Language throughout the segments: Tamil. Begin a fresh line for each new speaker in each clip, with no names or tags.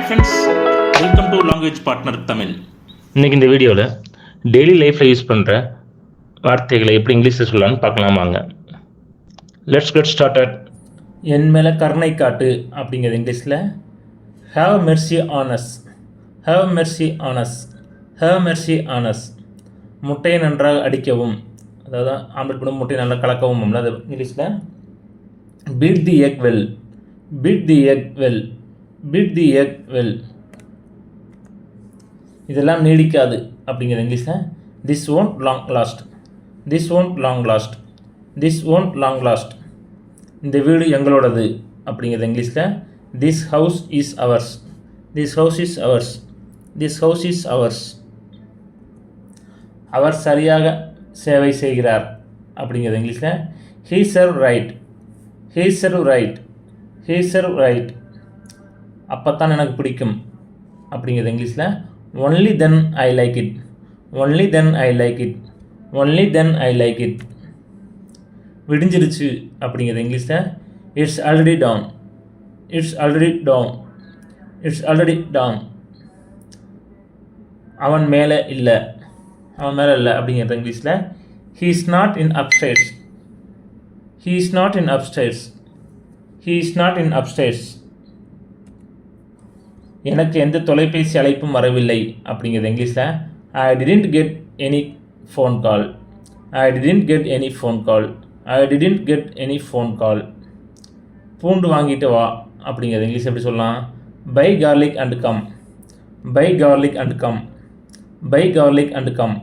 Friends, welcome to language partner Tamil.
இன்றைக்கி இந்த வீடியோவில் டெய்லி லைஃப்பில் யூஸ் பண்ணுற வார்த்தைகளை எப்படி இங்கிலீஷில் சொல்லலாம்னு பார்க்கலாம் வாங்க. Let's get started.
என் மேலே கருணை காட்டு அப்படிங்கிறது இங்கிலீஷில் have Mercy on us. Have Mercy on us. Have Mercy on us. முட்டையை நன்றாக அடிக்கவும், அதாவது ஆம்லெட் பண்ண முட்டையை நல்லா கலக்கவும். அது இங்கிலீஷில் beat the egg well. Beat the egg well. Beat the egg well. இதெல்லாம் நீடிக்காது அப்படிங்கிறது இங்கிலீஷில் this won't long last. This won't long last. This won't long last. இந்த வீடு எங்களோடது அப்படிங்கிறது இங்கிலீஷில் this house is ours. This house is ours. This house is ours. அவர் சரியாக சேவை செய்கிறார் அப்படிங்கிறது இங்கிலீஷில் he serve right. He serve right. He serve right. அப்போத்தான் எனக்கு பிடிக்கும் அப்படிங்கிறது இங்கிலீஷில் only then I like it. Only then I like it. Only then I like it. விடிஞ்சிருச்சு அப்படிங்கிறது இங்கிலீஷில் it's already down. It's already down. It's already down. அவன் மேலே இல்லை. அவன் மேலே இல்லை அப்படிங்கிறது இங்கிலீஷில் he is not in upstairs. He is not in upstairs. He is not in upstairs. எனக்கு எந்த தொலைபேசி அழைப்பும் வரவில்லை அப்படிங்கிறது இங்கிலீஷில் I didn't get any phone call. I didn't get any phone call. I didn't get any phone call. பூண்டு வாங்கிட்டு வா அப்படிங்கிறது இங்கிலீஷ் எப்படி சொல்லலாம்? Buy garlic and come. Buy garlic and come. Buy garlic and come.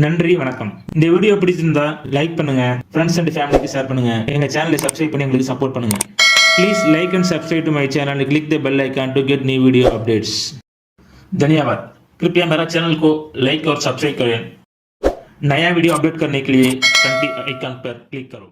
நன்றி, வணக்கம். இந்த வீடியோ பிடிச்சிருந்தா லைக் பண்ணுங்க, ஃப்ரெண்ட்ஸ் அண்ட் ஃபேமிலிக்கு ஷேர் பண்ணுங்க, எங்க சேனலை சப்ஸ்கிரைப் பண்ணி எங்களுக்கு சப்போர்ட் பண்ணுங்க. Please like and subscribe to my channel and click the bell icon to get new video updates. धन्यवाद. कृपया मेरा चैनल को लाइक और सब्सक्राइब करें. नया वीडियो अपडेट करने के लिए घंटी आइकन पर क्लिक करो.